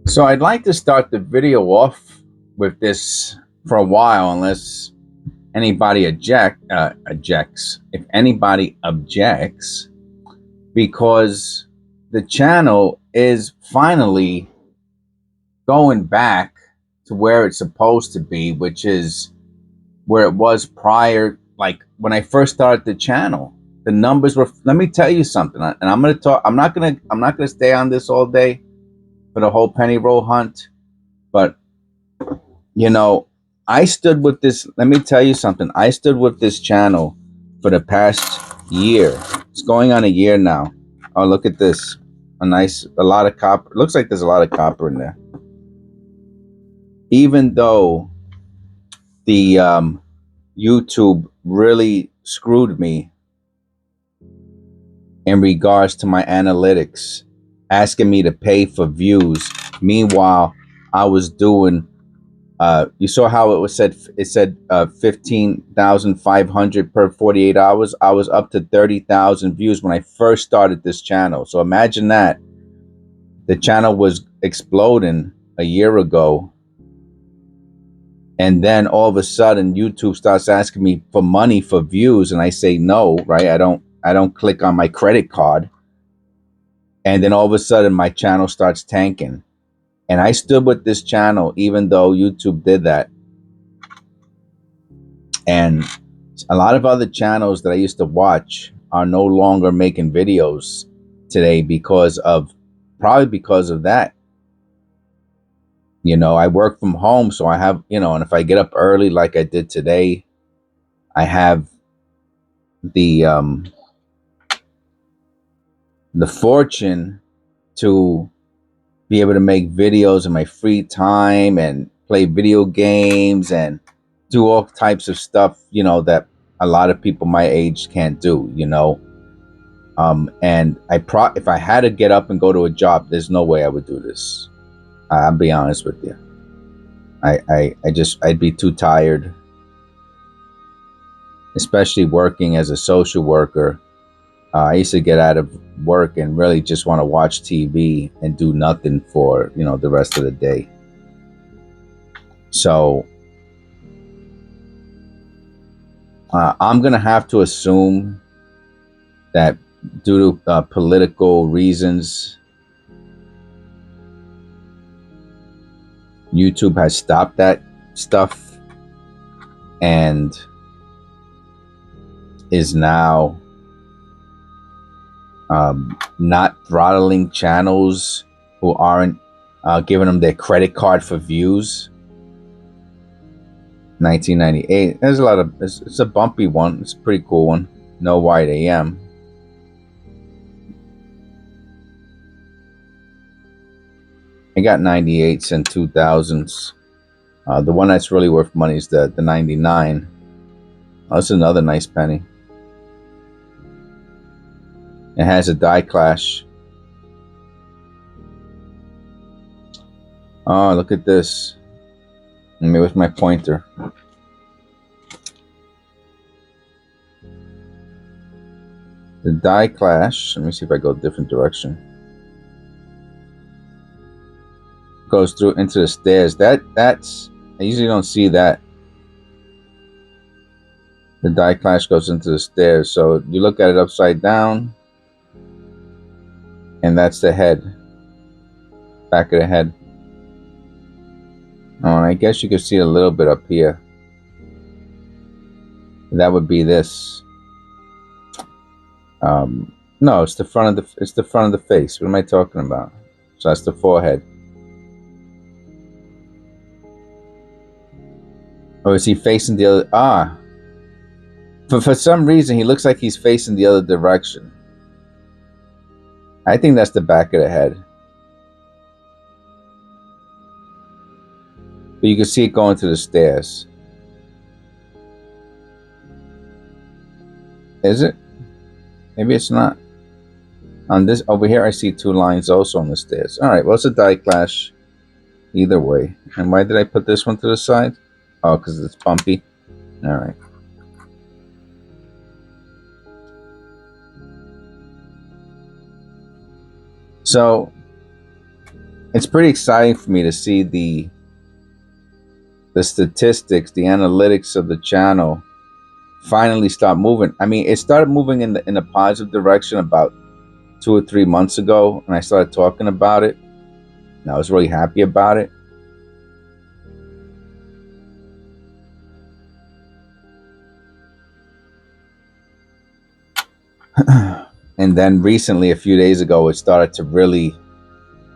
So I'd like to start the video off with this for a while, unless anybody objects. If anybody objects, because the channel is finally going back to where it's supposed to be, which is where it was prior. Like when I first started the channel, the numbers were. Let me tell you something, and I'm going to talk. I'm not gonna stay on this all day for the whole penny roll hunt, but you know, I stood with this. Let me tell you something. I stood with this channel for the past year. It's going on a year now. Oh, look at this. A lot of copper. Looks like there's a lot of copper in there. Even though the YouTube really screwed me in regards to my analytics, asking me to pay for views. Meanwhile, I was doing you saw how it was said. It said 15,500 per 48 hours. I was up to 30,000 views when I first started this channel. So imagine that. The channel was exploding a year ago, and then all of a sudden YouTube starts asking me for money for views, and I say no. Right? I don't click on my credit card, and then all of a sudden my channel starts tanking. And I stood with this channel even though YouTube did that. And a lot of other channels that I used to watch are no longer making videos today probably because of that. I work from home, so I have, and if I get up early like I did today, I have the fortune to be able to make videos in my free time and play video games and do all types of stuff, that a lot of people my age can't do, and if I had to get up and go to a job, there's no way I would do this. I'll be honest with you. I'd be too tired, especially working as a social worker. I used to get out of work and really just want to watch TV and do nothing for, the rest of the day. So I'm going to have to assume that due to political reasons, YouTube has stopped that stuff and is now not throttling channels who aren't giving them their credit card for views. 1998. There's a lot of. It's a bumpy one. It's a pretty cool one. No White AM. I got 98s and 2000s. The one that's really worth money is the 99. Oh, that's another nice penny. It has a die clash. Oh, look at this. Let me with my pointer. The die clash. Let me see if I go a different direction. Goes through into the stairs. That's I usually don't see that. The die clash goes into the stairs. So you look at it upside down, and that's the head. Back of the head. Oh, and I guess you could see a little bit up here. That would be this. No, it's the front of the face. What am I talking about? So that's the forehead. Or is he facing the other? For some reason, he looks like he's facing the other direction. I think that's the back of the head. But you can see it going to the stairs. Is it? Maybe it's not. On this over here, I see two lines also on the stairs. All right, well, it's a die clash either way. And why did I put this one to the side? Oh, because it's bumpy. All right. So it's pretty exciting for me to see the statistics, the analytics of the channel finally start moving. I mean, it started moving in a positive direction about 2 or 3 months ago, and I started talking about it, and I was really happy about it. And then recently, a few days ago, it started to really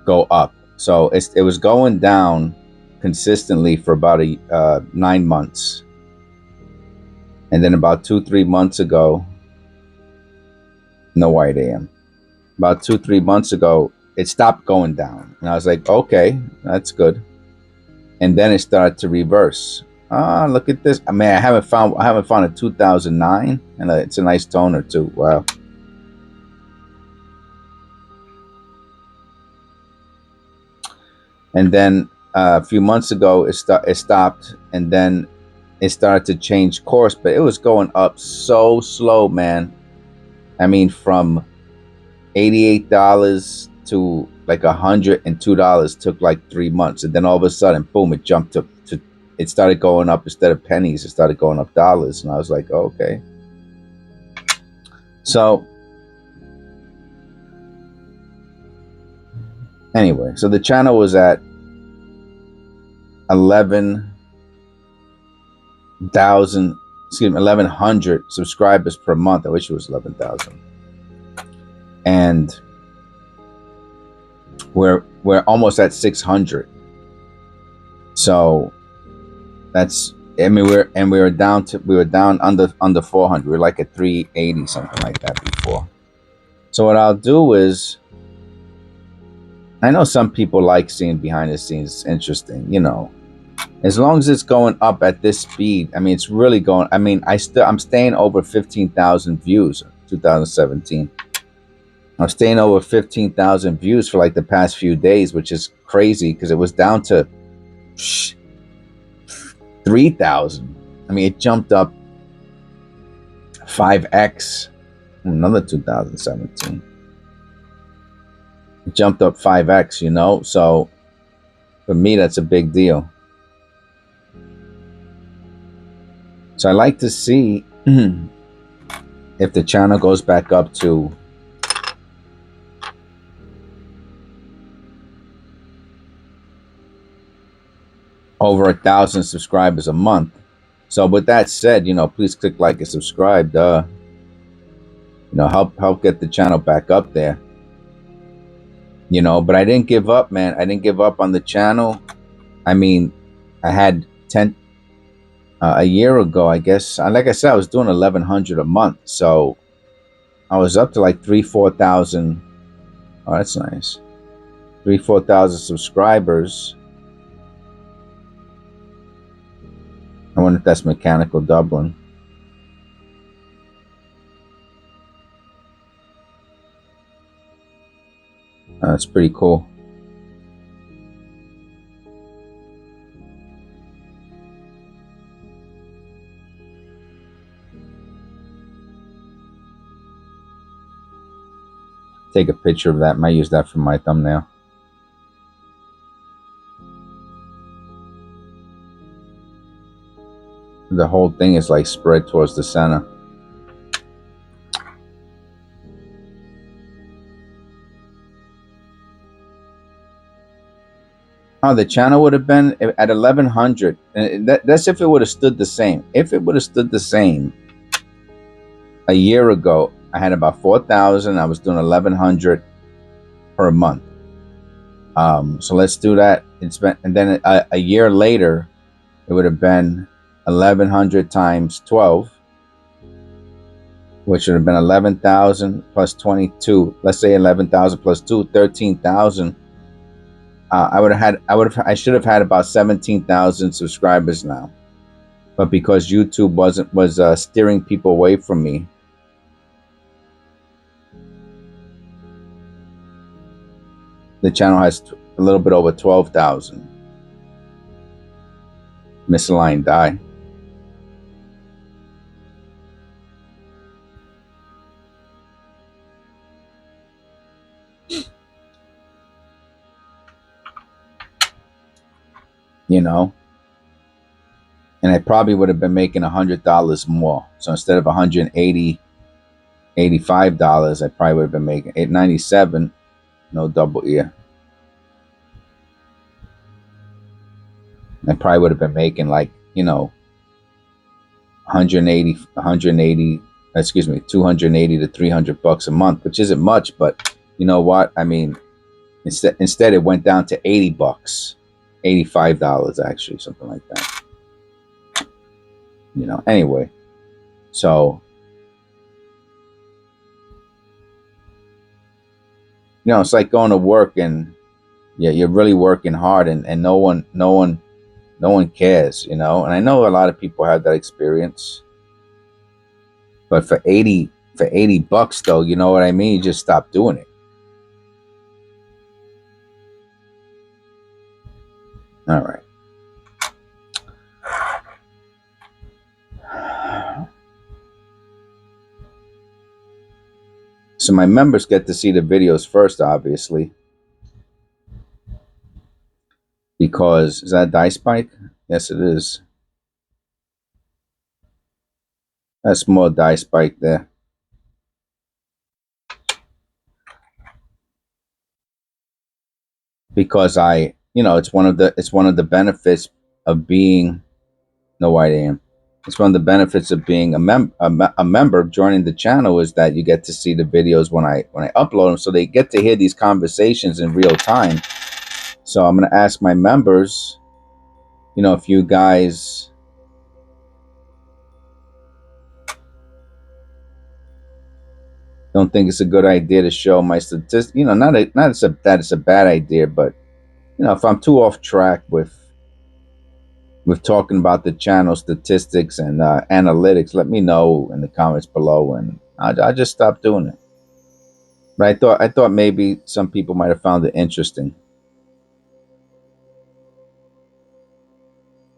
go up. So it was going down consistently for about 9 months, and then about 2 3 months ago, no white AM. About 2 3 months ago, it stopped going down, and I was like, okay, that's good. And then it started to reverse. Ah, look at this. I mean, I haven't found a 2009, and it's a nice toner too. Wow. And then a few months ago, it stopped, and then it started to change course, but it was going up so slow, man. I mean, from $88 to like $102 took like 3 months, and then all of a sudden, boom! It jumped up to. It started going up instead of pennies. It started going up dollars, and I was like, oh, okay. So anyway, so the channel was at 11,000, 1,100 subscribers per month. I wish it was 11,000, and we're almost at 600. So that's, I mean, we were down under 400. We were like at 380, something like that before. So what I'll do is, I know some people like seeing behind the scenes. It's interesting, as long as it's going up at this speed. I mean, it's really going. I mean, I'm staying over 15,000 views. 2017. I'm staying over 15,000 views for like the past few days, which is crazy because it was down to 3,000. I mean, it jumped up 5x. Another 2017. It jumped up 5x. So for me, that's a big deal. So I like to see if the channel goes back up to over 1,000 subscribers a month. So with that said, please click like and subscribe. Help get the channel back up there. But I didn't give up, man. I didn't give up on the channel. I mean, I had 10 a year ago, I guess. Like I said, I was doing 1,100 a month, so I was up to like 3,000-4,000. Oh, that's nice. 3,000-4,000 subscribers. I wonder if that's mechanical doubling. That's pretty cool. Take a picture of that. Might use that for my thumbnail. The whole thing is like spread towards the center. Oh, the channel would have been at 1,100. That's if it would have stood the same. If it would have stood the same a year ago, I had about 4,000. I was doing 1,100 per month. So let's do that. And then a year later, it would have been 1,100 times 12, which would have been 11,000 plus 22. Let's say 11,000 plus 2, 13,000. I should have had about 17,000 subscribers now, but because YouTube was steering people away from me, the channel has a little bit over 12,000. Misaligned die. you know, and I probably would have been making $100 more. So instead of $185, I probably would have been making $897, no double ear. I probably would have been making like, you know, 180, excuse me, 280 to $300 a month, which isn't much, but you know what? I mean, instead it went down to $80, $85 actually, something like that. You know, anyway, so you know, it's like going to work and yeah, you're really working hard and no one cares, you know. And I know a lot of people have that experience, but for 80 bucks though, you know what I mean? You just stop doing it. All right. So my members get to see the videos first, obviously, because is that a die spike? Yes, it is. That's more die spike there. Because you know, it's one of the benefits of being no white AM. It's one of the benefits of being a member of joining the channel is that you get to see the videos when I upload them, so they get to hear these conversations in real time. So I'm going to ask my members, you know, if you guys don't think it's a good idea to show my statistics, you know, not that it's a bad idea, but you know, if I'm too off track with talking about the channel statistics and analytics, let me know in the comments below, and I just stopped doing it. But I thought maybe some people might have found it interesting,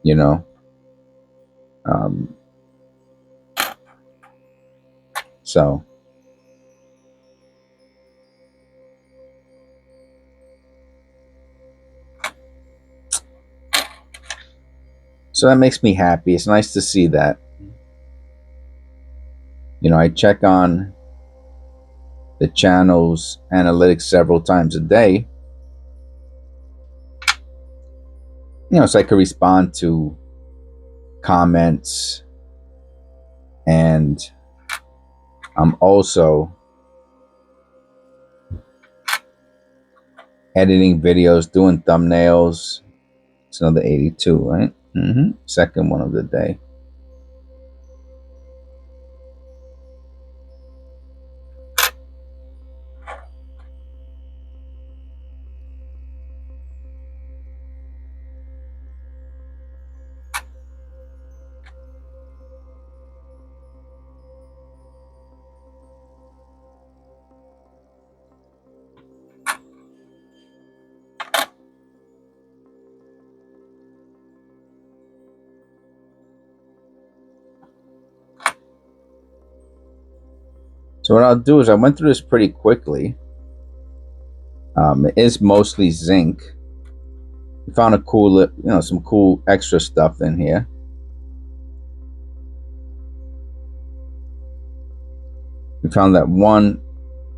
you know. Um, so that makes me happy. It's nice to see that. You know, I check on the channel's analytics several times a day. You know, so I can respond to comments, and I'm also editing videos, doing thumbnails. It's another 82, right? Second one of the day. So what I'll do is I went through this pretty quickly. It is mostly zinc. We found a cool, you know, some cool extra stuff in here. We found that one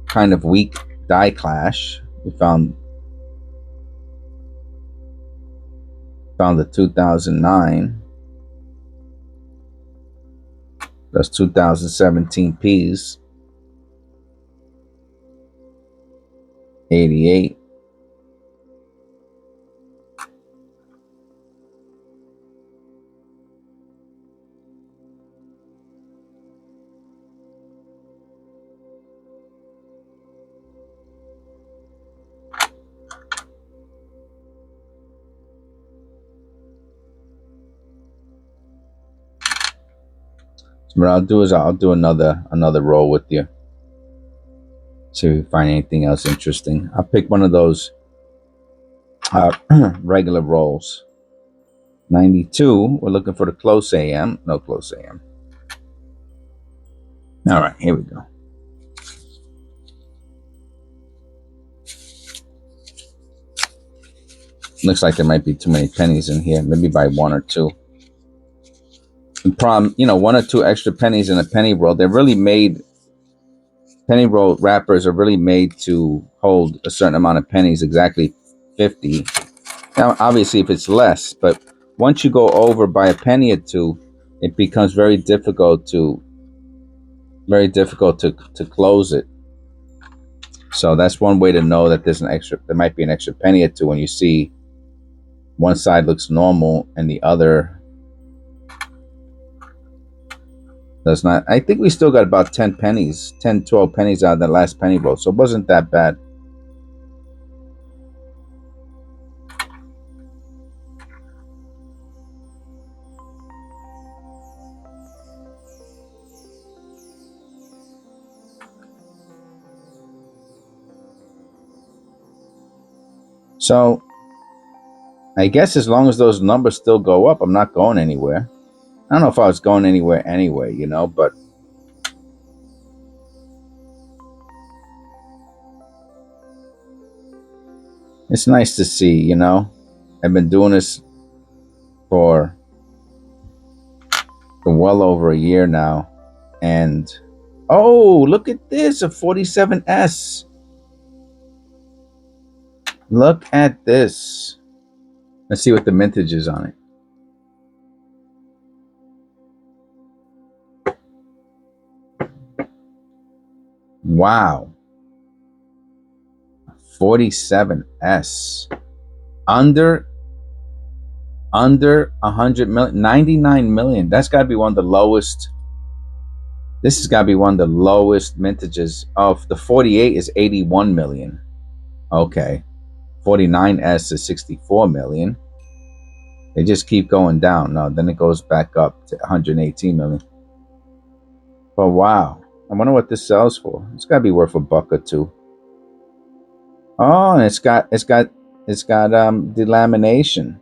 kind of weak die clash. We found the 2009. That's 2017 Ps. 88. So what I'll do is I'll do another roll with you. See if we find anything else interesting. I'll pick one of those regular rolls. 92. We're looking for the close AM. No close AM. All right, here we go. Looks like there might be too many pennies in here. Maybe by 1 or 2. The problem, 1 or 2 extra pennies in a penny roll. They're really made. Penny roll wrappers are really made to hold a certain amount of pennies, exactly 50. Now, obviously, if it's less, but once you go over by a penny or 2, it becomes very difficult to close it. So that's one way to know that there might be an extra penny or 2 when you see one side looks normal and the other does not. I think we still got about 10 pennies, 10, 12 pennies out of that last penny roll, so it wasn't that bad. So I guess as long as those numbers still go up, I'm not going anywhere. I don't know if I was going anywhere anyway, but it's nice to see, I've been doing this for well over a year now. And, oh, look at this, a 47S. Look at this. Let's see what the mintage is on it. Wow. 47S. Under 100 million, 99 million. That's got to be one of the lowest. This has got to be one of the lowest mintages. Of the 48 is 81 million. Okay. 49S is 64 million. They just keep going down. No, then it goes back up to 118 million. But wow. I wonder what this sells for. It's got to be worth $1 or $2. Oh, and it's got delamination.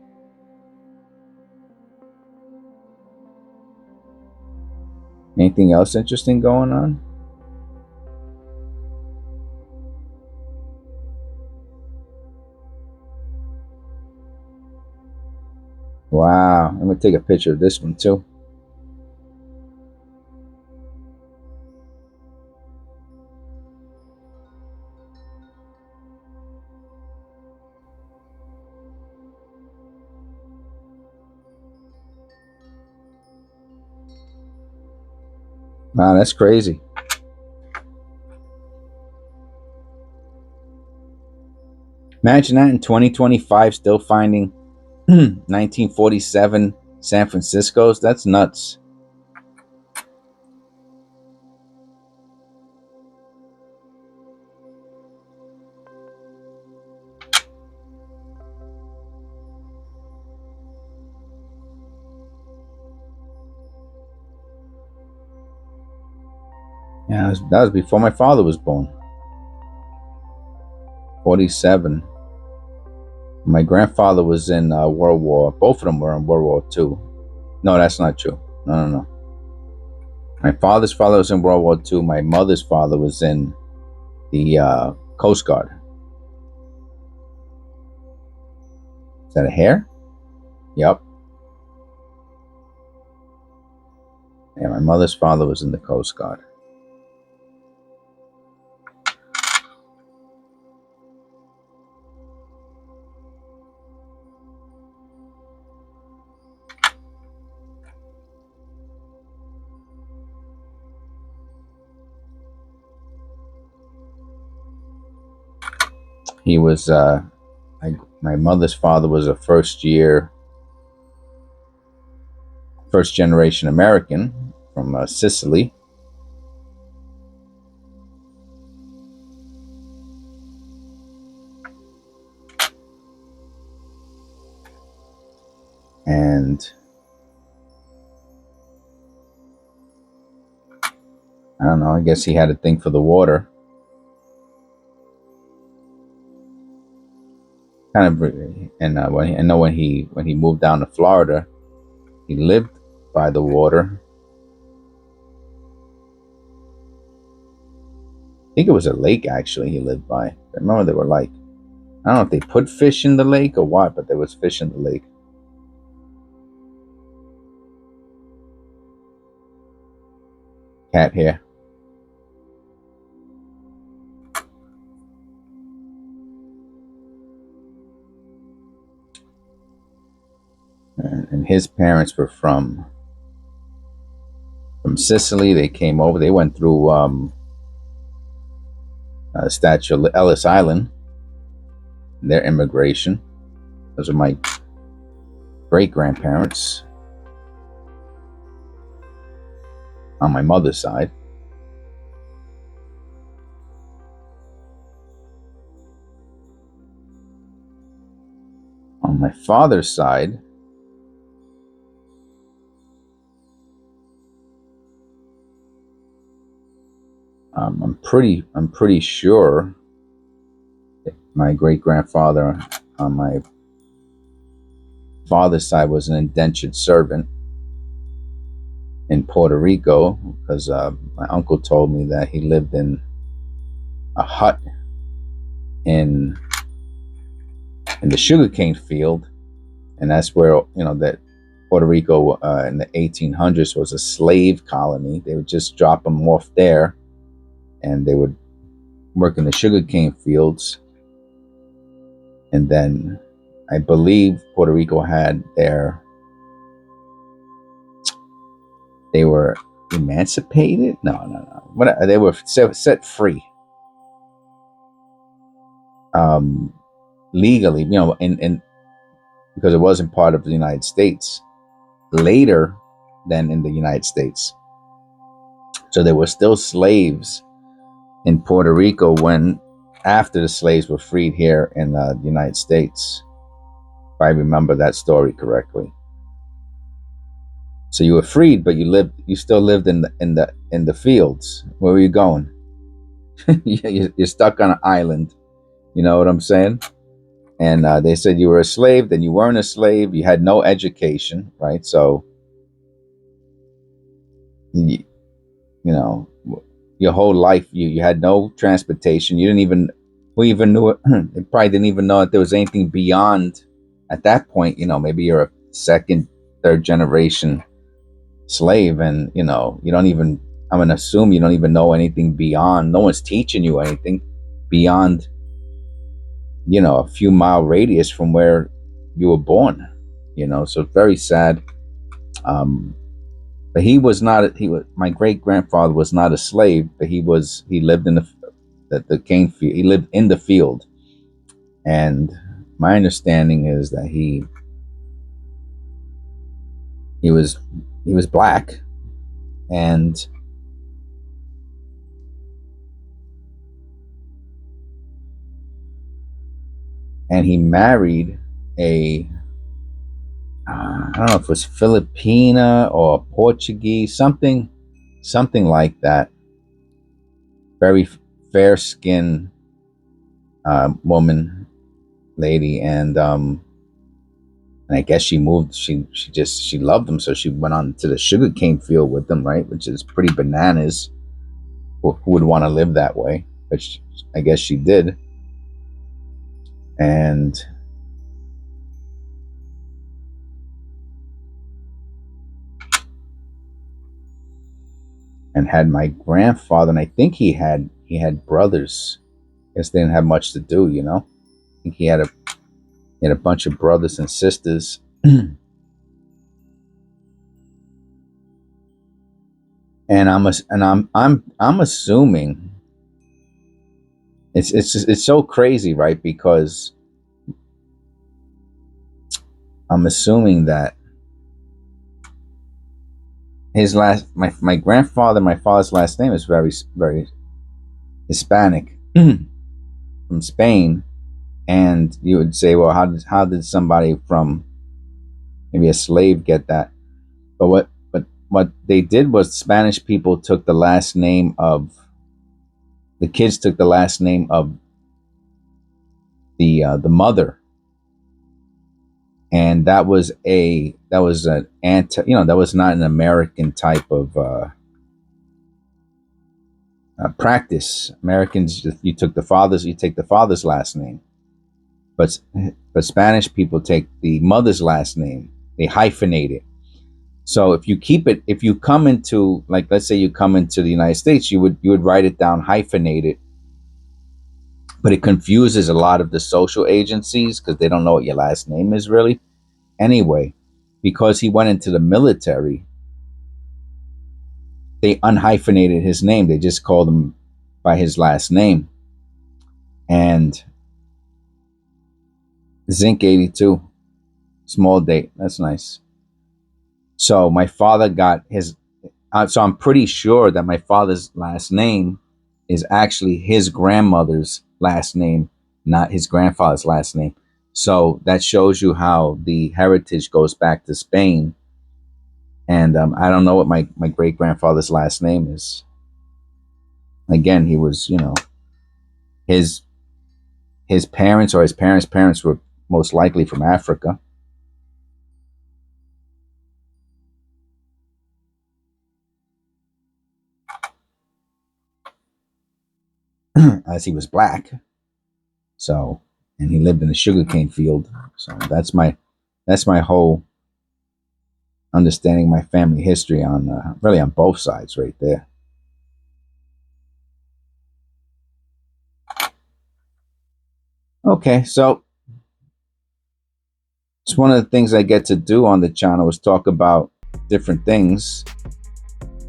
Anything else interesting going on? Wow. I'm going to take a picture of this one too. Wow, that's crazy. Imagine that in 2025 still finding 1947 San Francisco's. That's nuts. Yeah, that was before my father was born. 47. My grandfather was in World War. Both of them were in World War II. No, that's not true. No. My father's father was in World War II. My mother's father was in the Coast Guard. Is that a hair? Yep. Yeah, my mother's father was in the Coast Guard. He was, my mother's father was a first generation American from Sicily. And I don't know, I guess he had a thing for the water. Kind of, and when he moved down to Florida, he lived by the water. I think it was a lake actually he lived by. I remember they were like I don't know if they put fish in the lake or what, but there was fish in the lake. Cat hair. And his parents were from Sicily. They came over. They went through Statue of Ellis Island. Their immigration. Those are my great-grandparents on my mother's side. On my father's side, I'm pretty sure my great-grandfather on my father's side was an indentured servant in Puerto Rico, because my uncle told me that he lived in a hut in the sugarcane field, and that's where, you know, that Puerto Rico in the 1800s was a slave colony. They would just drop them off there, and they would work in the sugarcane fields. And then I believe Puerto Rico had they were emancipated? No. They were set free. Legally, you know, in because it wasn't part of the United States. Later than in the United States. So there were still slaves in Puerto Rico after the slaves were freed here in the United States, if I remember that story correctly. So you were freed, but you still lived in the fields. Where were you going? You're stuck on an island. You know what I'm saying? And they said you were a slave, then you weren't a slave. You had no education, right? So, you know, your whole life, you had no transportation. You didn't even, who even knew it? They probably didn't even know that there was anything beyond, at that point, you know, maybe you're a second, third generation slave, and, you know, you don't even, I'm going to assume you don't even know anything beyond, no one's teaching you anything beyond, you know, a few mile radius from where you were born, you know. So very sad. But he was my great grandfather was not a slave, but he lived in the cane field. He lived in the field. And my understanding is that he was black, and he married I don't know if it was Filipina or Portuguese, something like that. Very fair skinned woman, lady, and I guess she moved. She loved them, so she went on to the sugarcane field with them, right? Which is pretty bananas. Who would want to live that way? Which I guess she did, and had my grandfather, and I think he had brothers. I guess they didn't have much to do, you know. I think he had a bunch of brothers and sisters. And I'm assuming it's so crazy, right? Because I'm assuming that his my grandfather, my father's last name is very, very Hispanic from Spain. And you would say, well, how did somebody from maybe a slave get that? But what they did was Spanish people took the last name of the kids, took the last name of the mother, and that was an that was not an American type of practice. Americans, you take the father's last name. but Spanish people take the mother's last name. They hyphenate it. So if you keep it, if you come into, like, let's say you come into the United States, you would write it down hyphenated, but it confuses a lot of the social agencies because they don't know what your last name is really. Anyway, because he went into the military, they unhyphenated his name. They just called him by his last name. And Zinc 82, small date. That's nice. So my father got his, so I'm pretty sure that my father's last name is actually his grandmother's last name, not his grandfather's last name. So that shows you how the heritage goes back to Spain. And I don't know what my great grandfather's last name is. Again, he was, you know, his parents or his parents' parents were most likely from Africa. As he was black. So, and he lived in a sugarcane field. So that's my whole understanding my family history on really on both sides right there. Okay, so it's one of the things I get to do on the channel is talk about different things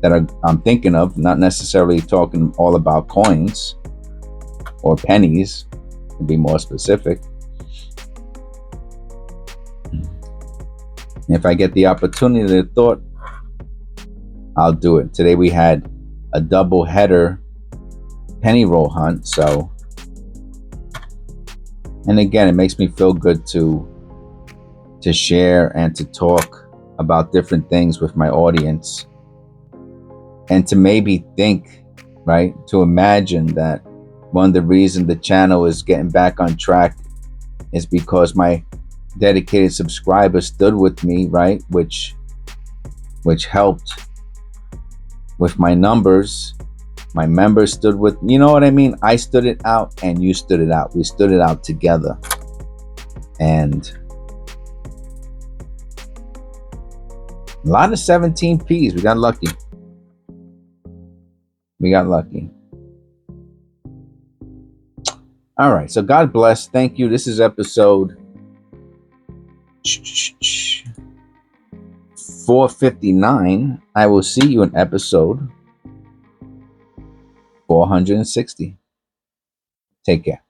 that I'm thinking of, not necessarily talking all about coins or pennies, to be more specific. If I get the opportunity, the thought, I'll do it. Today we had a double header penny roll hunt, so, and again, it makes me feel good to share and to talk about different things with my audience, and to maybe think, right, to imagine that one of the reasons the channel is getting back on track is because my dedicated subscribers stood with me, right, which helped with my numbers. My members stood with, you know what I mean? I stood it out and you stood it out. We stood it out together. And a lot of 17Ps. We got lucky. We got lucky. All right. So God bless. Thank you. This is episode 459. I will see you in episode 460. Take care.